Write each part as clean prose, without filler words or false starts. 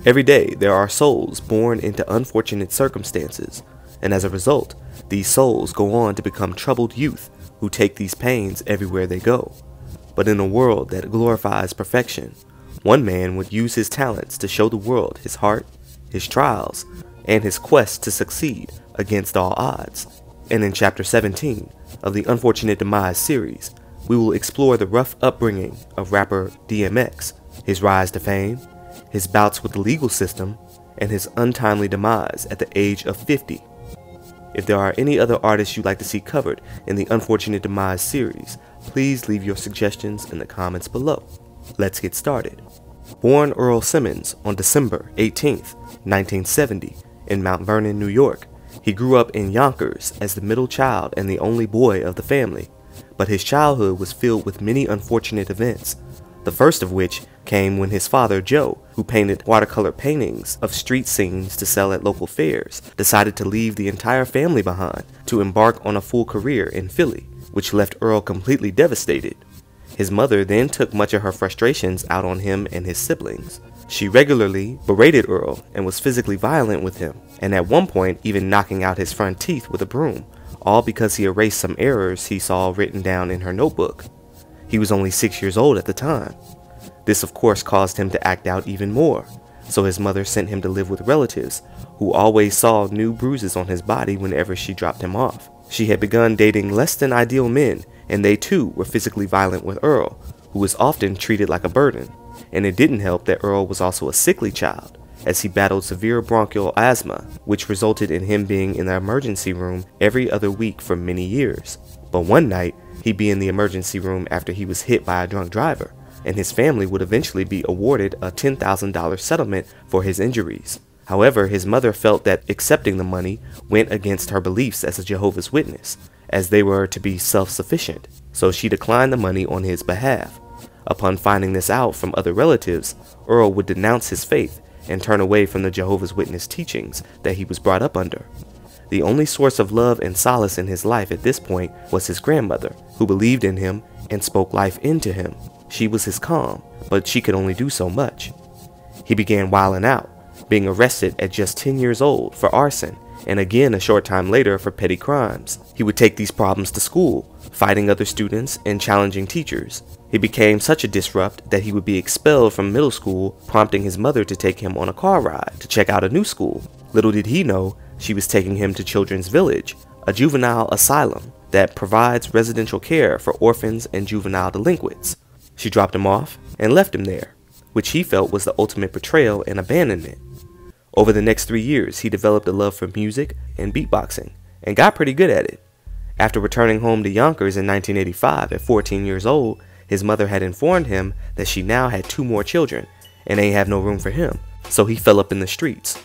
Every day, there are souls born into unfortunate circumstances, and as a result, these souls go on to become troubled youth who take these pains everywhere they go. But in a world that glorifies perfection, one man would use his talents to show the world his heart, his trials, and his quest to succeed against all odds. And in Chapter 17 of the Unfortunate Demise series, we will explore the rough upbringing of rapper DMX, his rise to fame, his bouts with the legal system, and his untimely demise at the age of 50. If there are any other artists you'd like to see covered in the Unfortunate Demise series, please leave your suggestions in the comments below. Let's get started. Born Earl Simmons on December 18th, 1970 in Mount Vernon, New York, he grew up in Yonkers as the middle child and the only boy of the family. But his childhood was filled with many unfortunate events, the first of which came when his father, Joe, who painted watercolor paintings of street scenes to sell at local fairs, decided to leave the entire family behind to embark on a full career in Philly, which left Earl completely devastated. His mother then took much of her frustrations out on him and his siblings. She regularly berated Earl and was physically violent with him, and at one point even knocking out his front teeth with a broom, all because he erased some errors he saw written down in her notebook. He was only 6 years old at the time. This of course caused him to act out even more, so his mother sent him to live with relatives who always saw new bruises on his body whenever she dropped him off. She had begun dating less than ideal men, and they too were physically violent with Earl, who was often treated like a burden. And it didn't help that Earl was also a sickly child, as he battled severe bronchial asthma, which resulted in him being in the emergency room every other week for many years. But one night, he'd be in the emergency room after he was hit by a drunk driver, and his family would eventually be awarded a $10,000 settlement for his injuries. However, his mother felt that accepting the money went against her beliefs as a Jehovah's Witness, as they were to be self-sufficient, so she declined the money on his behalf. Upon finding this out from other relatives, Earl would denounce his faith and turn away from the Jehovah's Witness teachings that he was brought up under. The only source of love and solace in his life at this point was his grandmother, who believed in him and spoke life into him. She was his calm, but she could only do so much. He began wilding out, being arrested at just 10 years old for arson, and again a short time later for petty crimes. He would take these problems to school, fighting other students and challenging teachers. He became such a disrupt that he would be expelled from middle school, prompting his mother to take him on a car ride to check out a new school. Little did he know, she was taking him to Children's Village, a juvenile asylum that provides residential care for orphans and juvenile delinquents. She dropped him off and left him there, which he felt was the ultimate betrayal and abandonment. Over the next 3 years, he developed a love for music and beatboxing, and got pretty good at it. After returning home to Yonkers in 1985 at 14 years old, his mother had informed him that she now had 2 more children, and ain't have no room for him, so he fell up in the streets.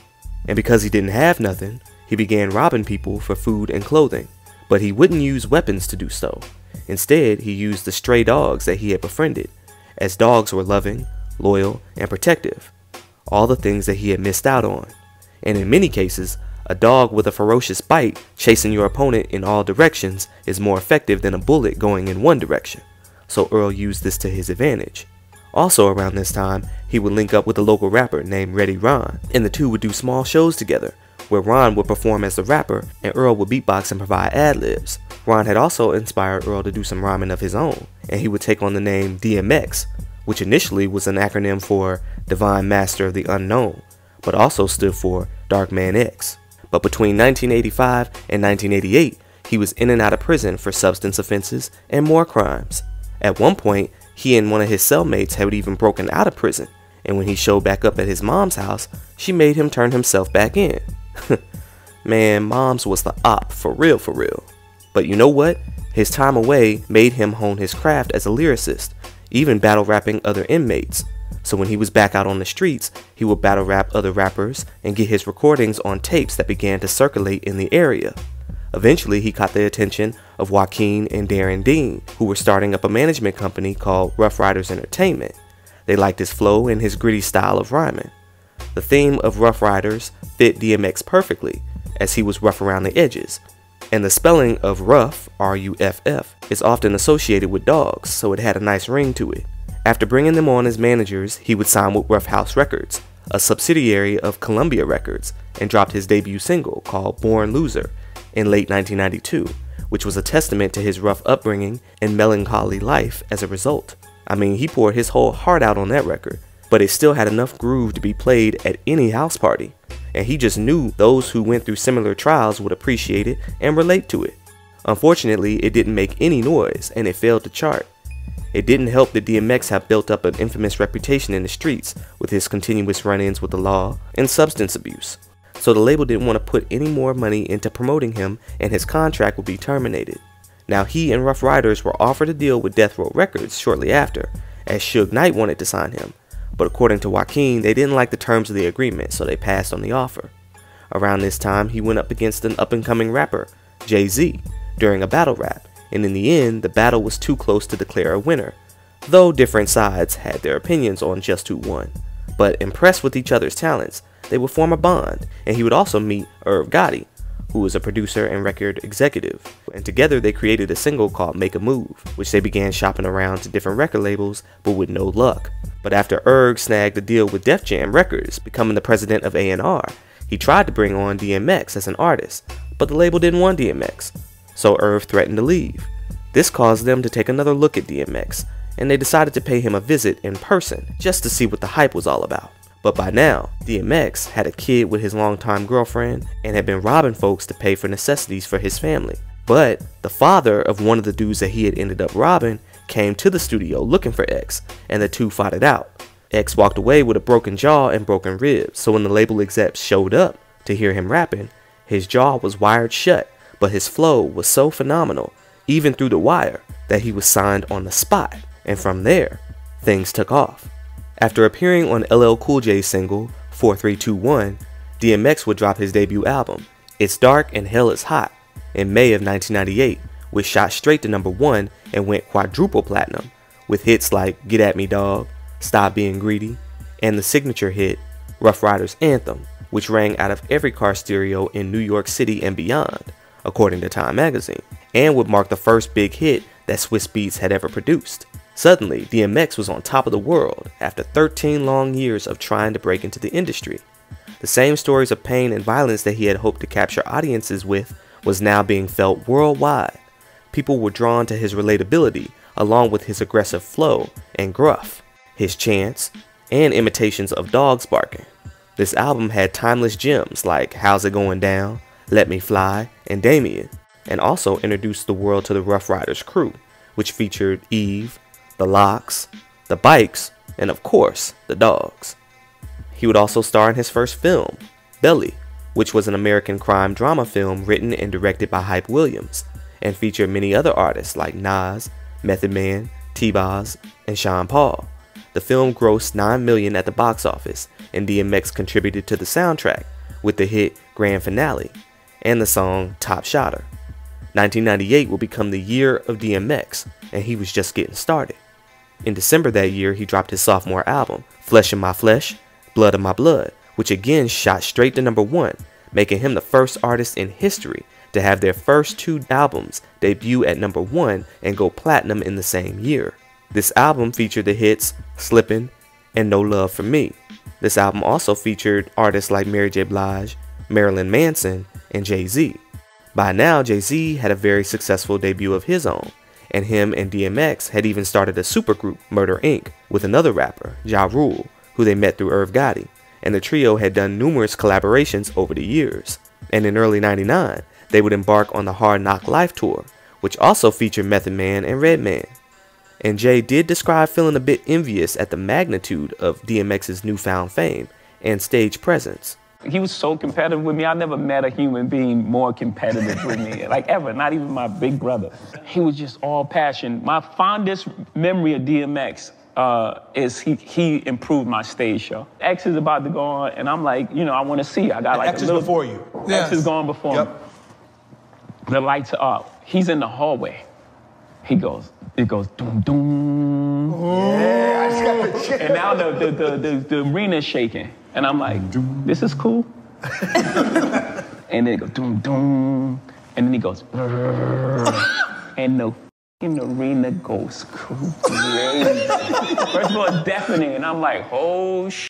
And because he didn't have nothing, he began robbing people for food and clothing, but he wouldn't use weapons to do so. Instead, he used the stray dogs that he had befriended, as dogs were loving, loyal, and protective, all the things that he had missed out on. And in many cases, a dog with a ferocious bite chasing your opponent in all directions is more effective than a bullet going in one direction, so Earl used this to his advantage. Also around this time, he would link up with a local rapper named Reddy Ron, and the two would do small shows together, where Ron would perform as the rapper and Earl would beatbox and provide ad-libs. Ron had also inspired Earl to do some rhyming of his own, and he would take on the name DMX, which initially was an acronym for Divine Master of the Unknown, but also stood for Dark Man X. But between 1985 and 1988, he was in and out of prison for substance offenses and more crimes. At one point, he and one of his cellmates had even broken out of prison, and when he showed back up at his mom's house, she made him turn himself back in. Man, Moms was the op for real for real. But you know what? His time away made him hone his craft as a lyricist, even battle rapping other inmates. So when he was back out on the streets, he would battle rap other rappers and get his recordings on tapes that began to circulate in the area. Eventually, he caught the attention of Joaquin and Darren Dean, who were starting up a management company called Rough Riders Entertainment. They liked his flow and his gritty style of rhyming. The theme of Rough Riders fit DMX perfectly, as he was rough around the edges, and the spelling of rough, R-U-F-F, is often associated with dogs, so it had a nice ring to it. After bringing them on as managers, he would sign with Rough House Records, a subsidiary of Columbia Records, and dropped his debut single called Born Loser in late 1992, which was a testament to his rough upbringing and melancholy life as a result. I mean, he poured his whole heart out on that record, but it still had enough groove to be played at any house party, and he just knew those who went through similar trials would appreciate it and relate to it. Unfortunately, it didn't make any noise and it failed to chart. It didn't help that DMX had built up an infamous reputation in the streets with his continuous run-ins with the law and substance abuse. So the label didn't want to put any more money into promoting him, and his contract would be terminated. Now he and Rough Riders were offered a deal with Death Row Records shortly after, as Suge Knight wanted to sign him, but according to Joaquin, they didn't like the terms of the agreement, so they passed on the offer. Around this time, he went up against an up-and-coming rapper, Jay-Z, during a battle rap, and in the end, the battle was too close to declare a winner, though different sides had their opinions on just who won. But impressed with each other's talents, they would form a bond, and he would also meet Irv Gotti, who was a producer and record executive, and together they created a single called Make a Move, which they began shopping around to different record labels, but with no luck. But after Irv snagged a deal with Def Jam Records, becoming the president of A&R, he tried to bring on DMX as an artist, but the label didn't want DMX, so Irv threatened to leave. This caused them to take another look at DMX, and they decided to pay him a visit in person, just to see what the hype was all about. But by now, DMX had a kid with his longtime girlfriend and had been robbing folks to pay for necessities for his family. But the father of one of the dudes that he had ended up robbing came to the studio looking for X, and the two fought it out. X walked away with a broken jaw and broken ribs, so when the label execs showed up to hear him rapping, his jaw was wired shut, but his flow was so phenomenal, even through the wire, that he was signed on the spot, and from there, things took off. After appearing on LL Cool J's single 4321, DMX would drop his debut album, It's Dark and Hell is Hot, in May of 1998, which shot straight to #1 and went quadruple platinum, with hits like Get At Me Dog, Stop Being Greedy, and the signature hit, Rough Riders Anthem, which rang out of every car stereo in New York City and beyond, according to Time magazine, and would mark the first big hit that Swiss Beats had ever produced. Suddenly, DMX was on top of the world after 13 long years of trying to break into the industry. The same stories of pain and violence that he had hoped to capture audiences with was now being felt worldwide. People were drawn to his relatability along with his aggressive flow and gruff, his chants, and imitations of dogs barking. This album had timeless gems like How's It Going Down, Let Me Fly, and Damien, and also introduced the world to the Rough Riders crew, which featured Eve, the Locks, the Bikes, and of course, the Dogs. He would also star in his first film, Belly, which was an American crime drama film written and directed by Hype Williams, and featured many other artists like Nas, Method Man, T-Boz, and Sean Paul. The film grossed $9 million at the box office, and DMX contributed to the soundtrack with the hit Grand Finale and the song Top Shotter. 1998 will become the year of DMX, and he was just getting started. In December that year, he dropped his sophomore album, Flesh in My Flesh, Blood in My Blood, which again shot straight to #1, making him the first artist in history to have their first two albums debut at #1 and go platinum in the same year. This album featured the hits Slippin' and No Love for Me. This album also featured artists like Mary J. Blige, Marilyn Manson, and Jay-Z. By now, Jay-Z had a very successful debut of his own, and him and DMX had even started a supergroup, Murder Inc., with another rapper, Ja Rule, who they met through Irv Gotti, and the trio had done numerous collaborations over the years. And in early '99, they would embark on the Hard Knock Life Tour, which also featured Method Man and Redman. And Jay did describe feeling a bit envious at the magnitude of DMX's newfound fame and stage presence. He was so competitive with me. I never met a human being more competitive with me, like ever, not even my big brother. He was just all passion. My fondest memory of DMX is he improved my stage show. X is about to go on, and I'm like, you know, I want to see. I got like X is before you. X is going before me. The lights are up. He's in the hallway. It goes doom doom. Yeah, I just got the chill. And now the arena's shaking. And I'm like, this is cool. And then it goes doom doom. And then he goes, and the arena goes crazy. First of all, it's deafening, and I'm like, oh shit.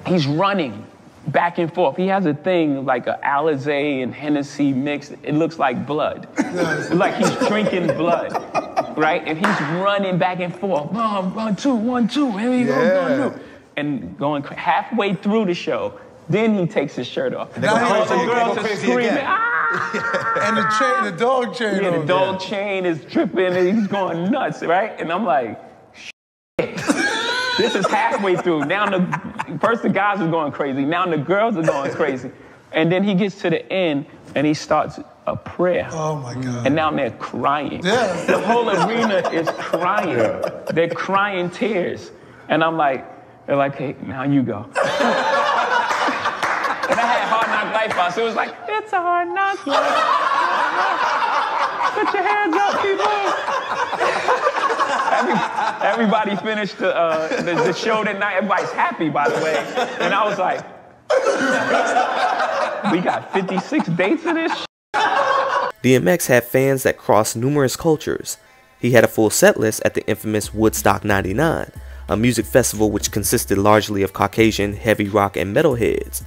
He's running back and forth. He has a thing like a Alizé and Hennessy mix. It looks like blood. It's like he's drinking blood, right? And he's running back and forth. 1, 2, 1, 2. Here we go. And going halfway through the show, then he takes his shirt off. And all the girls are screaming, ah! And the chain, the dog chain. Yeah, the dog chain is tripping and he's going nuts, right? And I'm like, shit. This is halfway through. Now first the guys are going crazy. Now the girls are going crazy. And then he gets to the end and he starts a prayer. Oh my God. And now they're crying. Yeah. The whole arena is crying. Yeah. They're crying tears. And I'm like, they're like, hey, now you go. And I had Hard Knock Life on, so it was like, it's a hard knock life. Put your hands up, people. Everybody finished the show that night. Everybody's happy, by the way. And I was like, we got 56 dates of this shit? DMX had fans that crossed numerous cultures. He had a full set list at the infamous Woodstock 99, a music festival which consisted largely of Caucasian heavy rock and metal heads.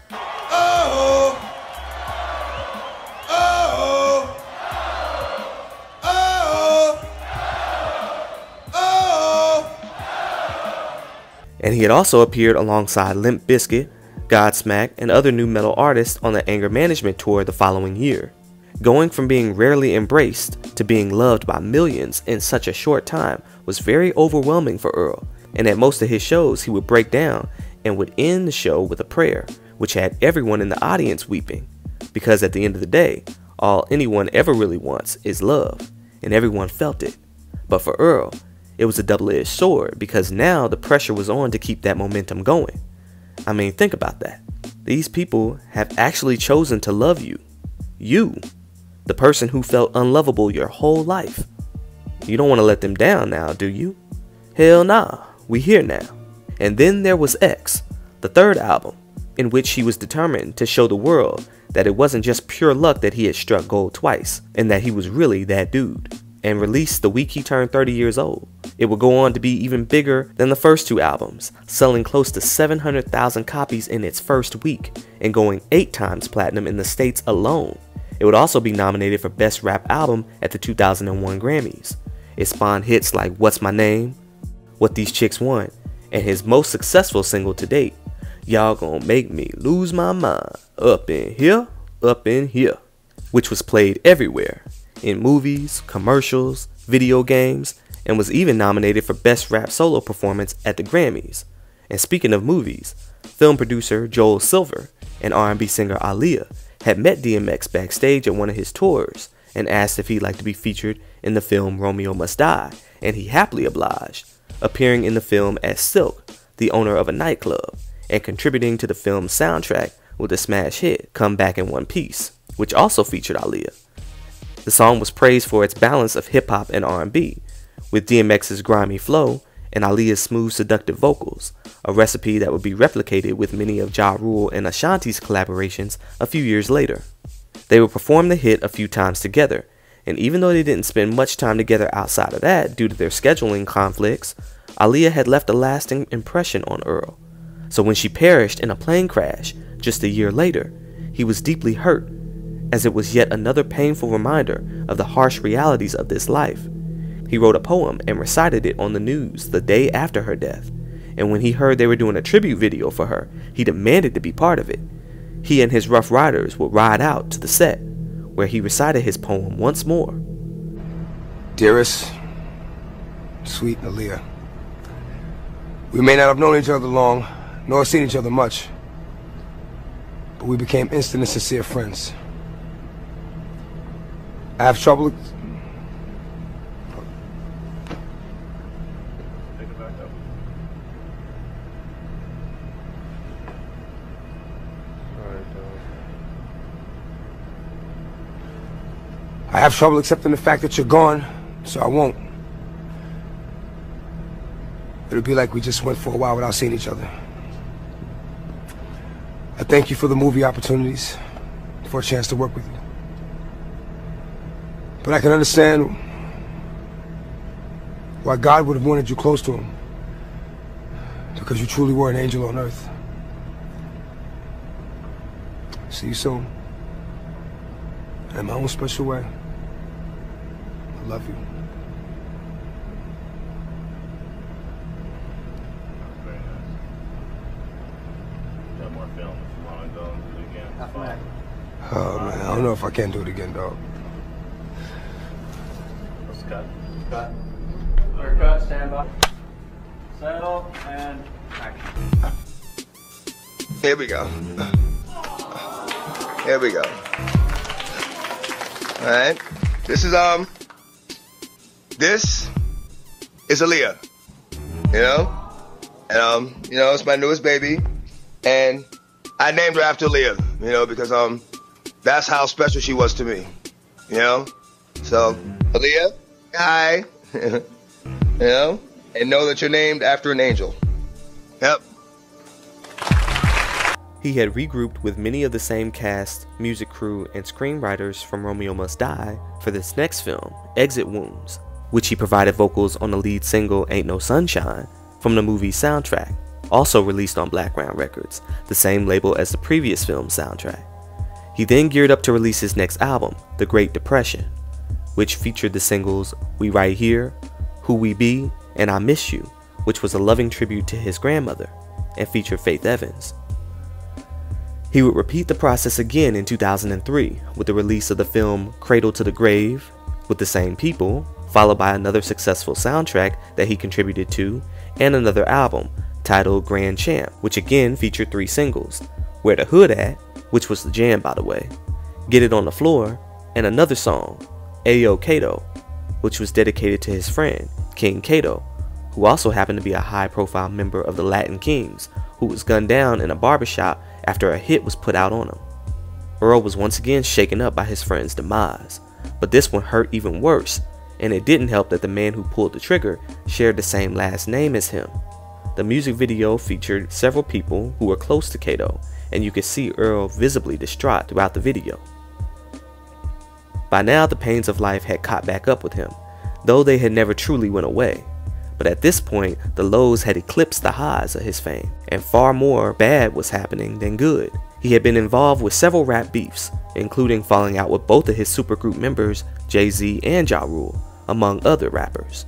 And he had also appeared alongside Limp Bizkit, Godsmack, and other new metal artists on the Anger Management tour the following year. Going from being rarely embraced to being loved by millions in such a short time was very overwhelming for Earl, and at most of his shows he would break down and would end the show with a prayer, which had everyone in the audience weeping, because at the end of the day, all anyone ever really wants is love, and everyone felt it. But for Earl, it was a double-edged sword, because now the pressure was on to keep that momentum going. I mean, think about that. These people have actually chosen to love you. You, the person who felt unlovable your whole life. You don't want to let them down now, do you? Hell nah, we here now. And then there was X, the third album, in which he was determined to show the world that it wasn't just pure luck that he had struck gold twice, and that he was really that dude. And released the week he turned 30 years old. It would go on to be even bigger than the first two albums, selling close to 700,000 copies in its first week, and going 8 times platinum in the States alone. It would also be nominated for Best Rap Album at the 2001 Grammys. It spawned hits like What's My Name, What These Chicks Want, and his most successful single to date, Y'all Gonna Make Me Lose My Mind, Up in Here, which was played everywhere, in movies, commercials, video games, and was even nominated for Best Rap Solo Performance at the Grammys. And speaking of movies, film producer Joel Silver and R&B singer Aaliyah had met DMX backstage at one of his tours and asked if he'd like to be featured in the film Romeo Must Die, and he happily obliged, appearing in the film as Silk, the owner of a nightclub, and contributing to the film's soundtrack with the smash hit Come Back in One Piece, which also featured Aaliyah. The song was praised for its balance of hip-hop and R&B, with DMX's grimy flow and Aaliyah's smooth, seductive vocals, a recipe that would be replicated with many of Ja Rule and Ashanti's collaborations a few years later. They would perform the hit a few times together, and even though they didn't spend much time together outside of that due to their scheduling conflicts, Aaliyah had left a lasting impression on Earl. So when she perished in a plane crash just a year later, he was deeply hurt, as it was yet another painful reminder of the harsh realities of this life. He wrote a poem and recited it on the news the day after her death, and when he heard they were doing a tribute video for her, he demanded to be part of it. He and his Rough Riders would ride out to the set, where he recited his poem once more. Dearest, sweet Aaliyah, we may not have known each other long, nor seen each other much, but we became instant and sincere friends. I have trouble... I have trouble accepting the fact that you're gone, so I won't. It'll be like we just went for a while without seeing each other. I thank you for the movie opportunities, for a chance to work with you. But I can understand why God would have wanted you close to him, because you truly were an angel on earth. See you soon. In my own special way. I love you. Very nice. Got more film if you want to go and do it again. Oh man, I don't know if I can do it again, dog. Let's cut. Cut. Clear cut, stand by. Settle, and action. Here we go. Here we go. All right. This is Aaliyah. You know? And you know, it's my newest baby. And I named her after Aaliyah, you know, because that's how special she was to me. You know? So, Aaliyah, hi. You know? And know that you're named after an angel. Yep. He had regrouped with many of the same cast, music crew, and screenwriters from Romeo Must Die for this next film, Exit Wounds, which he provided vocals on the lead single Ain't No Sunshine from the movie's soundtrack, also released on Blackground Records, the same label as the previous film's soundtrack. He then geared up to release his next album, The Great Depression, which featured the singles We Right Here, Who We Be, and I Miss You, which was a loving tribute to his grandmother, and featured Faith Evans. He would repeat the process again in 2003 with the release of the film Cradle to the Grave with the same people, followed by another successful soundtrack that he contributed to, and another album titled Grand Champ, which again featured 3 singles, Where the Hood At, which was the jam by the way, Get It on the Floor, and another song, Ayo Kato, which was dedicated to his friend, King Kato, who also happened to be a high-profile member of the Latin Kings, who was gunned down in a barbershop after a hit was put out on him. Earl was once again shaken up by his friend's demise, but this one hurt even worse, and it didn't help that the man who pulled the trigger shared the same last name as him. The music video featured several people who were close to Kato, and you could see Earl visibly distraught throughout the video. By now the pains of life had caught back up with him, though they had never truly went away. But at this point, the lows had eclipsed the highs of his fame, and far more bad was happening than good. He had been involved with several rap beefs, including falling out with both of his supergroup members, Jay-Z and Ja Rule, among other rappers.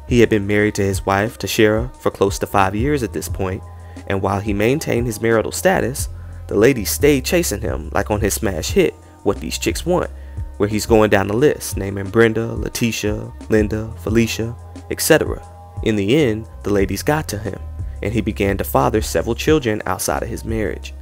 He had been married to his wife, Tashera, for close to 5 years at this point, and while he maintained his marital status, the ladies stayed chasing him like on his smash hit, What These Chicks Want, where he's going down the list, naming Brenda, Letitia, Linda, Felicia, etc. In the end, the ladies got to him, and he began to father several children outside of his marriage.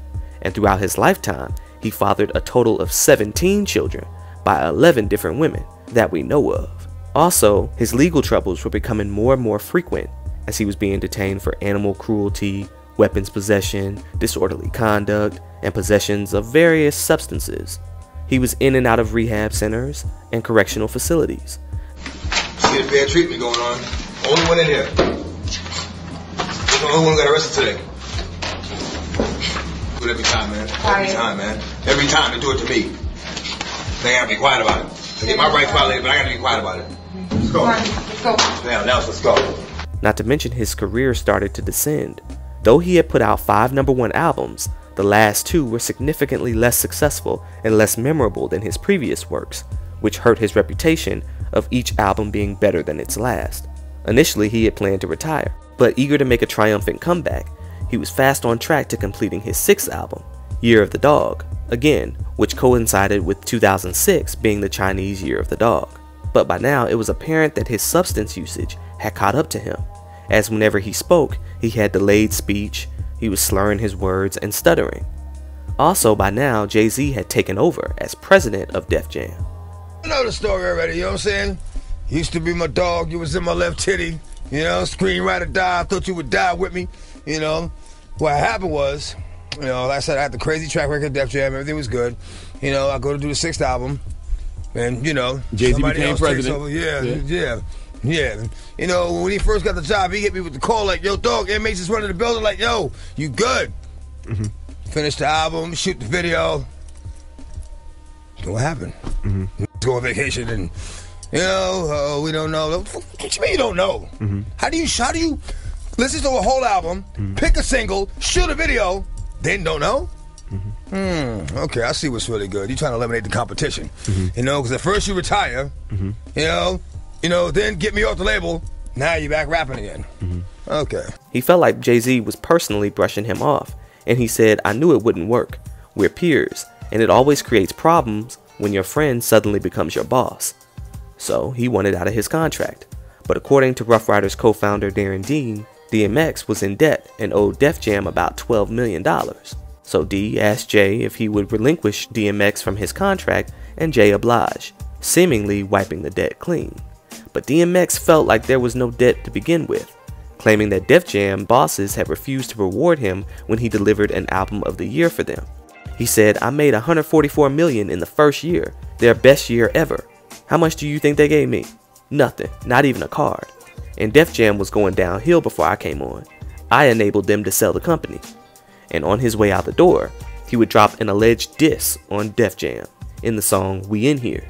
And throughout his lifetime, he fathered a total of 17 children by 11 different women that we know of. Also, his legal troubles were becoming more and more frequent as he was being detained for animal cruelty, weapons possession, disorderly conduct, and possessions of various substances. He was in and out of rehab centers and correctional facilities. See the bad treatment going on. Only one in here. He's the only one who got arrested today. Do it every time, man. Every time, man. Every time they do it to me. They gotta be quiet about it. I get my rights violated, but I gotta be quiet about it. Let's go. Let's go. Now, let's go. Not to mention his career started to descend. Though he had put out 5 #1 albums, the last 2 were significantly less successful and less memorable than his previous works, which hurt his reputation of each album being better than its last. Initially, he had planned to retire, but eager to make a triumphant comeback, he was fast on track to completing his 6th album, Year of the Dog, again, which coincided with 2006 being the Chinese Year of the Dog. But by now, it was apparent that his substance usage had caught up to him, as whenever he spoke, he had delayed speech, he was slurring his words and stuttering. Also, by now, Jay-Z had taken over as president of Def Jam. I know the story already, you know what I'm saying? Used to be my dog, you was in my left titty, you know, screenwriter died, I thought you would die with me, you know. What happened was, you know, like I said, I had the crazy track record of Def Jam, everything was good. You know, I go to do the 6th album, and, you know, Jay-Z became president. Yeah. You know, when he first got the job, he hit me with the call like, yo, dog, inmates is running the building, like, yo, you good? Finish the album, shoot the video. So what happened? Go on vacation and, you know, we don't know. What you mean you don't know? How do you listen to a whole album, pick a single, shoot a video, then don't know? Okay, I see what's really good. You're trying to eliminate the competition. You know, because at first you retire, you know, then get me off the label, now you're back rapping again. Okay. He felt like Jay-Z was personally brushing him off, and he said, "I knew it wouldn't work. We're peers, and it always creates problems when your friend suddenly becomes your boss." So he wanted out of his contract. But according to Rough Riders co-founder Darren Dean, DMX was in debt and owed Def Jam about $12 million. So D asked Jay if he would relinquish DMX from his contract, and Jay obliged, seemingly wiping the debt clean. But DMX felt like there was no debt to begin with, claiming that Def Jam bosses had refused to reward him when he delivered an album of the year for them. He said, "I made $144 million in the first year, their best year ever. How much do you think they gave me? Nothing, not even a card. And Def Jam was going downhill before I came on. I enabled them to sell the company." And on his way out the door, he would drop an alleged diss on Def Jam in the song "We In Here."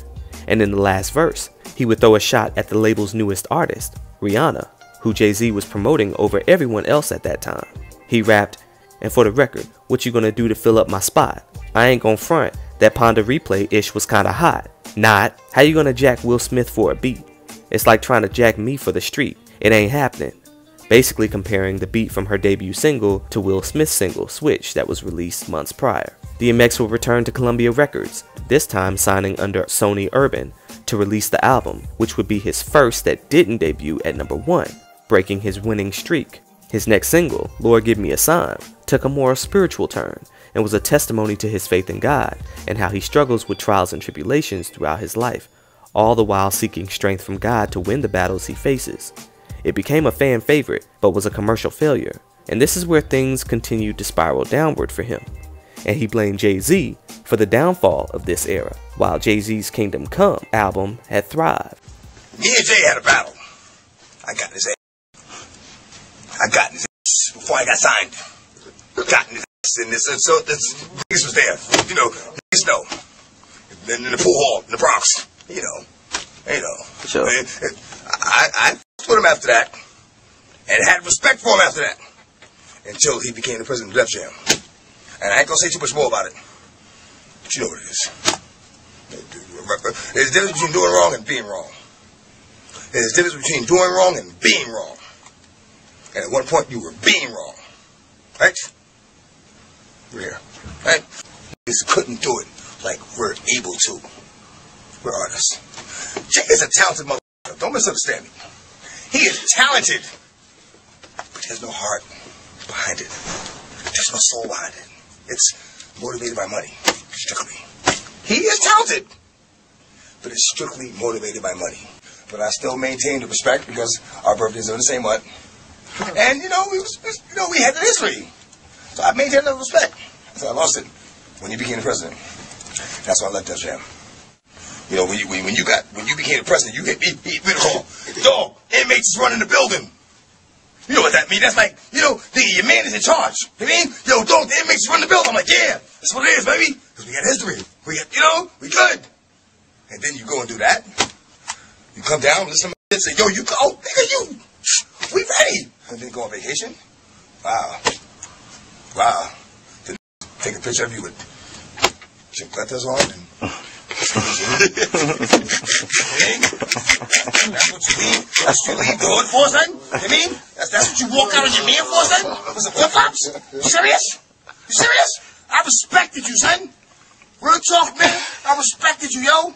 And in the last verse, he would throw a shot at the label's newest artist, Rihanna, who Jay-Z was promoting over everyone else at that time. He rapped, "And for the record, what you gonna do to fill up my spot? I ain't gonna front, that Ponda Replay-ish was kinda hot. Not, how you gonna jack Will Smith for a beat? It's like trying to jack me for the street. It ain't happening." Basically comparing the beat from her debut single to Will Smith's single, Switch, that was released months prior. DMX will return to Columbia Records, this time signing under Sony Urban, to release the album, which would be his first that didn't debut at #1, breaking his winning streak. His next single, Lord Give Me a Sign, took a more spiritual turn and was a testimony to his faith in God and how he struggles with trials and tribulations throughout his life, all the while seeking strength from God to win the battles he faces. It became a fan favorite, but was a commercial failure, and this is where things continued to spiral downward for him. And he blamed Jay-Z for the downfall of this era, while Jay-Z's Kingdom Come album had thrived. Me and Jay had a battle. I got his ass. I got his ass before I got signed. Got his ass in this, and so this niggas was there. You know, niggas know. Then in the pool hall in the Bronx. You know. Sure. I with him after that, and had respect for him after that, until he became the president of Def Jam. And I ain't gonna say too much more about it, but you know what it is. There's a difference between doing wrong and being wrong. There's a difference between doing wrong and being wrong. And at one point you were being wrong, right? Yeah, right? We just couldn't do it like we're able to. We're artists. Jay is a talented motherfucker. Don't misunderstand me. He is talented, but he has no heart behind it. There's no soul behind it. It's motivated by money, strictly. He is talented, but it's strictly motivated by money. But I still maintain the respect because our birthdays are the same month. And, you know, we had the history. So I maintained the respect. So I lost it when you became the president. That's why I left Def Jam. You know, when you became the president, you hit me with a call. Dog, inmates is running the building. You know what that means? That's like, you know, your man is in charge. You mean? Yo, dog, the inmates run the building. I'm like, yeah, that's what it is, baby. Because we got history. We got, you know, we good. And then you go and do that. You come down, listen to my shit, say, yo, you go, nigga, you, we ready. And then go on vacation. Wow. Then take a picture of you with chancletas on and that's what you leave. That's what you leave the hood for, son? You mean? That's what you walk out on your man for, son? With some flip-flops? You serious? You serious? I respected you, son. Real talk, man. I respected you, yo.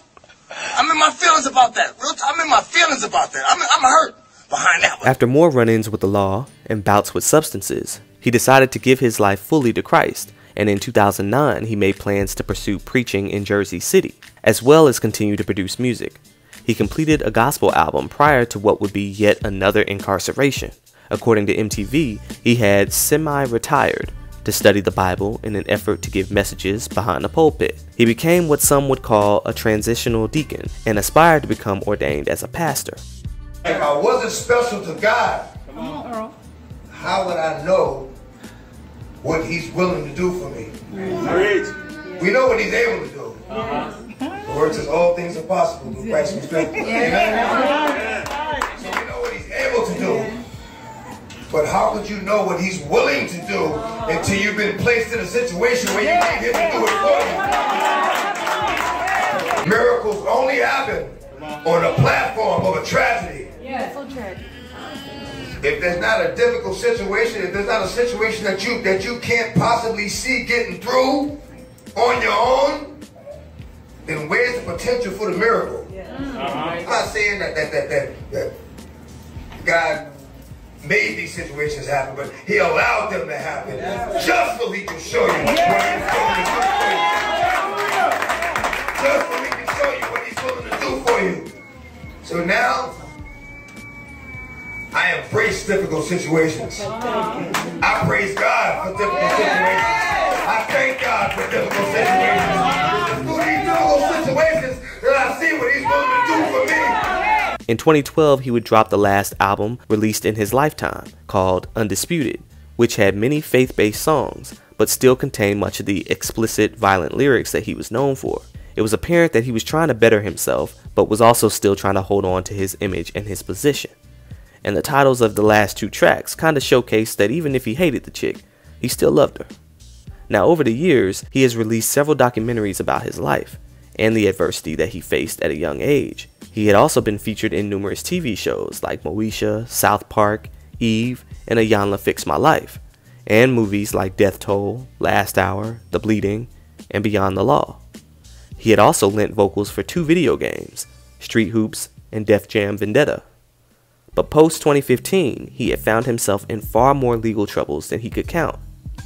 I'm in my feelings about that. I'm in my feelings about that. I'm hurt behind that one. After more run-ins with the law and bouts with substances, he decided to give his life fully to Christ, and in 2009 he made plans to pursue preaching in Jersey City, as well as continue to produce music. He completed a gospel album prior to what would be yet another incarceration. According to MTV, he had semi-retired to study the Bible in an effort to give messages behind the pulpit. He became what some would call a transitional deacon and aspired to become ordained as a pastor. If I wasn't special to God, how would I know what he's willing to do for me? We know what he's able to do. The word says all things are possible through Christ who strengthens us. So we know what he's able to do. But how could you know what he's willing to do until you've been placed in a situation where you need him to do it for you? Miracles only happen on a platform of a tragedy. Yeah, so tragic. If there's not a difficult situation, if there's not a situation that you can't possibly see getting through on your own, then where's the potential for the miracle? I'm not saying that God made these situations happen, but he allowed them to happen just so he can show you what he's willing to do for you. Just so he can show you what he's willing to do for you. So now, I embrace difficult situations. I praise God for difficult situations. I thank God for difficult situations. It's through these difficult situations that I see what he's willing to do for me. In 2012, he would drop the last album released in his lifetime, called Undisputed, which had many faith-based songs, but still contained much of the explicit, violent lyrics that he was known for. It was apparent that he was trying to better himself, but was also still trying to hold on to his image and his position. And the titles of the last two tracks kinda showcased that even if he hated the chick, he still loved her. Now over the years, he has released several documentaries about his life, and the adversity that he faced at a young age. He had also been featured in numerous TV shows like Moesha, South Park, Eve, and Ayanla Fix My Life, and movies like Death Toll, Last Hour, The Bleeding, and Beyond the Law. He had also lent vocals for 2 video games, Street Hoops and Def Jam Vendetta. But post-2015, he had found himself in far more legal troubles than he could count.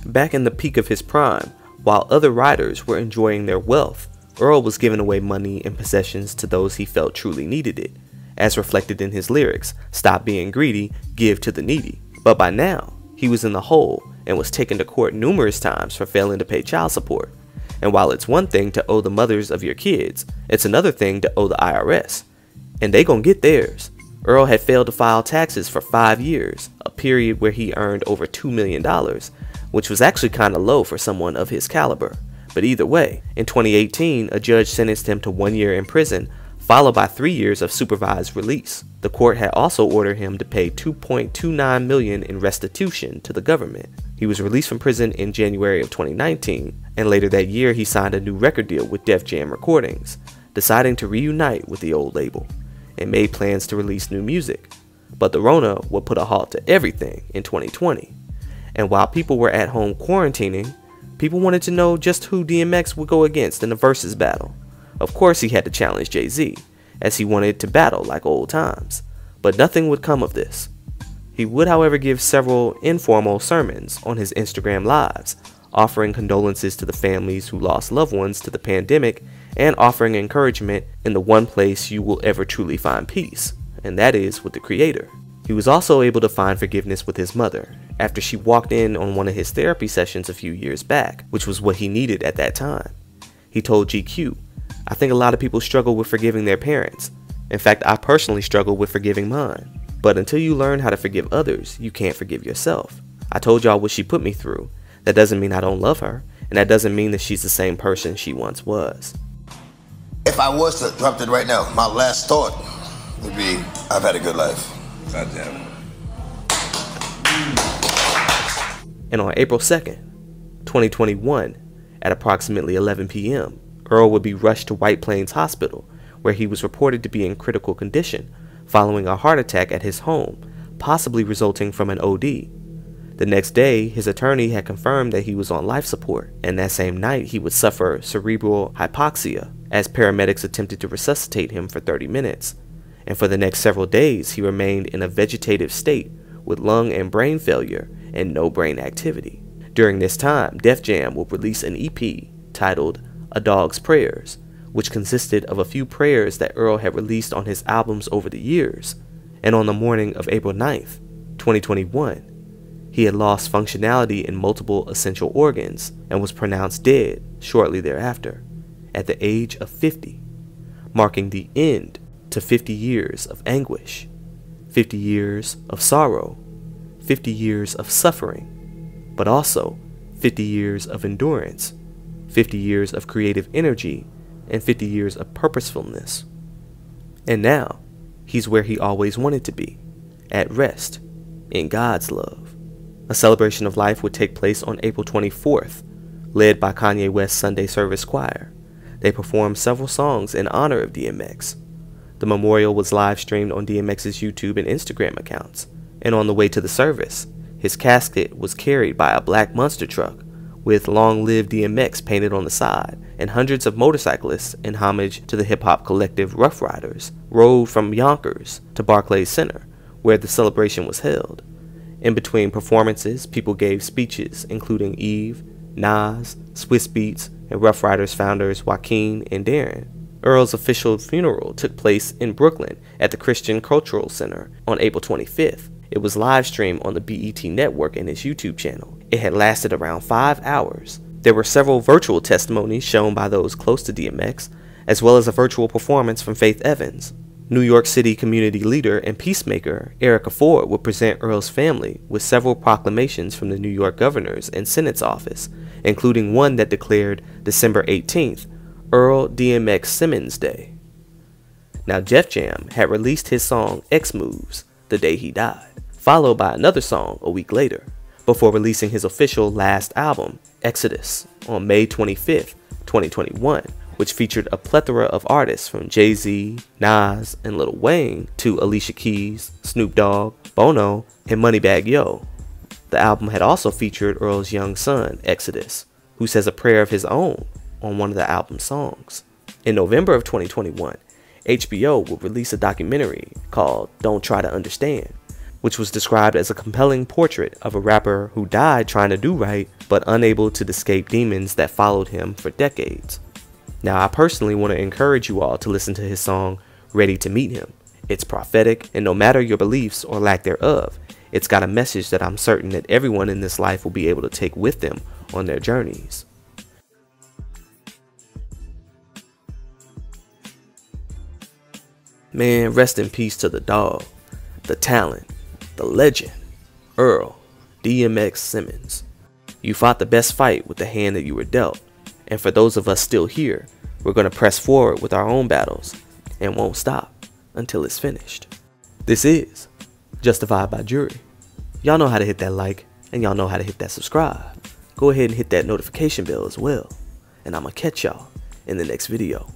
Back in the peak of his prime, while other writers were enjoying their wealth, Earl was giving away money and possessions to those he felt truly needed it, as reflected in his lyrics, "Stop being greedy, give to the needy." But by now, he was in the hole and was taken to court numerous times for failing to pay child support. And while it's one thing to owe the mothers of your kids, it's another thing to owe the IRS. And they gonna get theirs. Earl had failed to file taxes for 5 years, a period where he earned over $2 million, which was actually kinda low for someone of his caliber. But either way, in 2018, a judge sentenced him to 1 year in prison, followed by 3 years of supervised release. The court had also ordered him to pay $2.29 million in restitution to the government. He was released from prison in January of 2019, and later that year he signed a new record deal with Def Jam Recordings, deciding to reunite with the old label, and made plans to release new music. But the Rona would put a halt to everything in 2020. And while people were at home quarantining, people wanted to know just who DMX would go against in a versus battle. Of course he had to challenge Jay-Z, as he wanted to battle like old times. But nothing would come of this. He would, however, give several informal sermons on his Instagram lives, offering condolences to the families who lost loved ones to the pandemic, and offering encouragement in the one place you will ever truly find peace, and that is with the Creator. He was also able to find forgiveness with his mother, after she walked in on one of his therapy sessions a few years back, which was what he needed at that time. He told GQ, "I think a lot of people struggle with forgiving their parents. In fact, I personally struggle with forgiving mine. But until you learn how to forgive others, you can't forgive yourself. I told y'all what she put me through. That doesn't mean I don't love her, and that doesn't mean that she's the same person she once was." If I was to interrupt it right now, my last thought would be, I've had a good life. God damn it. And on April 2nd, 2021, at approximately 11 p.m., Earl would be rushed to White Plains Hospital, where he was reported to be in critical condition following a heart attack at his home, possibly resulting from an OD. The next day, his attorney had confirmed that he was on life support, and that same night he would suffer cerebral hypoxia as paramedics attempted to resuscitate him for 30 minutes. And for the next several days, he remained in a vegetative state with lung and brain failure and no brain activity. During this time, Def Jam will release an EP titled A Dog's Prayers, which consisted of a few prayers that Earl had released on his albums over the years. And on the morning of April 9th, 2021, he had lost functionality in multiple essential organs and was pronounced dead shortly thereafter, at the age of 50, marking the end to 50 years of anguish, 50 years of sorrow, 50 years of suffering, but also 50 years of endurance, 50 years of creative energy, and 50 years of purposefulness. And now, he's where he always wanted to be, at rest, In God's Love. A celebration of life would take place on April 24th, led by Kanye West's Sunday Service Choir. They performed several songs in honor of DMX. The memorial was live streamed on DMX's YouTube and Instagram accounts, and on the way to the service, his casket was carried by a black monster truck with "Long Live DMX" painted on the side, and hundreds of motorcyclists in homage to the hip-hop collective Rough Riders rode from Yonkers to Barclays Center, where the celebration was held. In between performances, people gave speeches including Eve, Nas, Swiss Beats, and Rough Riders founders Joaquin and Darren. Earl's official funeral took place in Brooklyn at the Christian Cultural Center on April 25th. It was live streamed on the BET network and its YouTube channel. It had lasted around 5 hours. There were several virtual testimonies shown by those close to DMX, as well as a virtual performance from Faith Evans. New York City community leader and peacemaker Erica Ford would present Earl's family with several proclamations from the New York governor's and Senate's office, including one that declared December 18th, Earl DMX Simmons Day. Now, Def Jam had released his song X Moves the day he died, followed by another song a week later, before releasing his official last album, Exodus, on May 25th, 2021, which featured a plethora of artists from Jay-Z, Nas, and Lil Wayne to Alicia Keys, Snoop Dogg, Bono, and Moneybagg Yo. The album had also featured Earl's young son, Exodus, who says a prayer of his own on one of the album's songs. In November of 2021, HBO would release a documentary called Don't Try to Understand, which was described as a compelling portrait of a rapper who died trying to do right, but unable to escape demons that followed him for decades. Now, I personally want to encourage you all to listen to his song, Ready to Meet Him. It's prophetic, and no matter your beliefs or lack thereof, it's got a message that I'm certain that everyone in this life will be able to take with them on their journeys. Man, rest in peace to the dog, the talent, the legend, Earl DMX Simmons. You fought the best fight with the hand that you were dealt, and for those of us still here, we're going to press forward with our own battles and won't stop until it's finished. This is Justified by Jury. Y'all know how to hit that like, and y'all know how to hit that subscribe. Go ahead and hit that notification bell as well, and I'm going to catch y'all in the next video.